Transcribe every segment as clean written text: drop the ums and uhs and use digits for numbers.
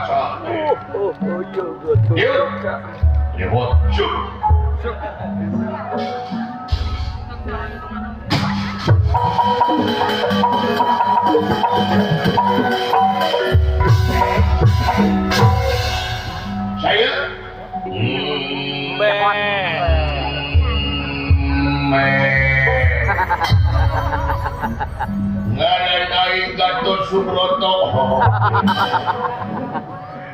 rasa. Iya betul. Yuk. Lewat. Syuk. Saya ngaran aing Gatot Subroto.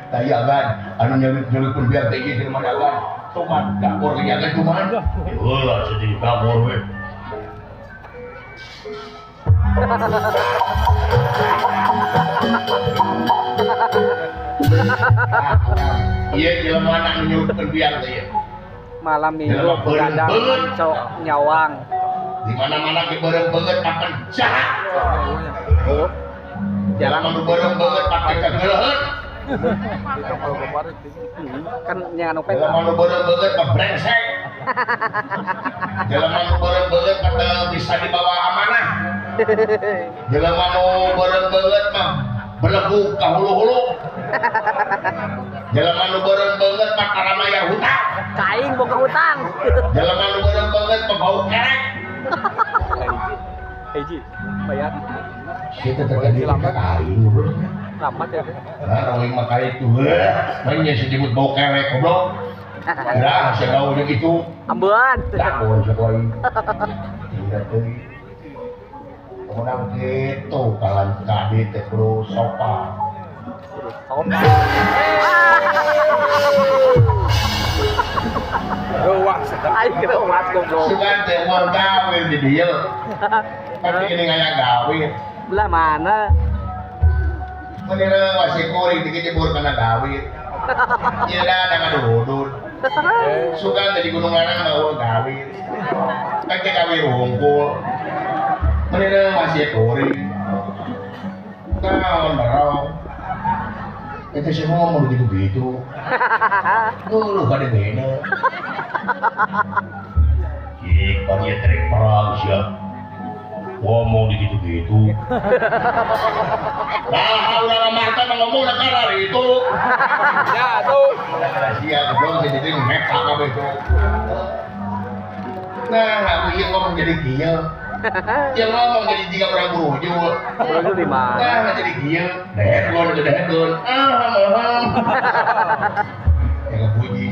Tayangan anu nyeureut-nyeureutkeun biar teh ieu di managan. Cuman dapur nya teh kumaha? Heula sedih dapur we. Iya jelema anak nyeureutkeun biar teh ieu. Malam minggu begadang cok nyawang. Di mana-mana ge beureum beungeut paken jahat. Oh. Jalan anu beureum beungeut pake kageuleun. Kan nya anu Jalan anu beureum beungeut mah brengsek. Jalan anu beureum beungeut mah bisa dibawa amanah. Jalan anu beureum beungeut mah belegu ka hulu-hulu. Jalan anu beureum beungeut mah karamaya hutang. Kaing boga hutang. Jalan anu beureum beungeut mah bau kerek. Hiji bayar. Kita terjadi lambat kain. Lambat ya. Nah, orang mah kayak itu, banyak sih disebut bau kerek, goblok. Dah, saya tahu gitu. Ambean. Dah, boleh sekali. Tidak tuh. Kemudian gitu, kalian tadi terus sopa. Ruang sedang. Ayo kita umat goblok. Sugan teh mau gawe di dia. Tapi ini kayak gawe. Belah mana? Menira masih kuring dikit jebur kena gawe. Iya dah, ada ngadudun. Sugan tadi gunung lanang bawa gawe. Kan kayak gawe rumpul. Menira masih kuring. Kawan barang. Kita semua mau begitu-begitu. Lu pada beda. Cik, panggil trik perang siap. Ngomong gitu-gitu. Nah, udah Marta ngomong negara itu. Ya tuh. Negara siap, belum jadi meka apa itu. Nah, aku iya ngomong jadi dia. Dia ngomong jadi tiga orang buruju. Buruju di mana? Nah, jadi dia. Dehedon itu dehedon. Ah, mahal. Yang puji.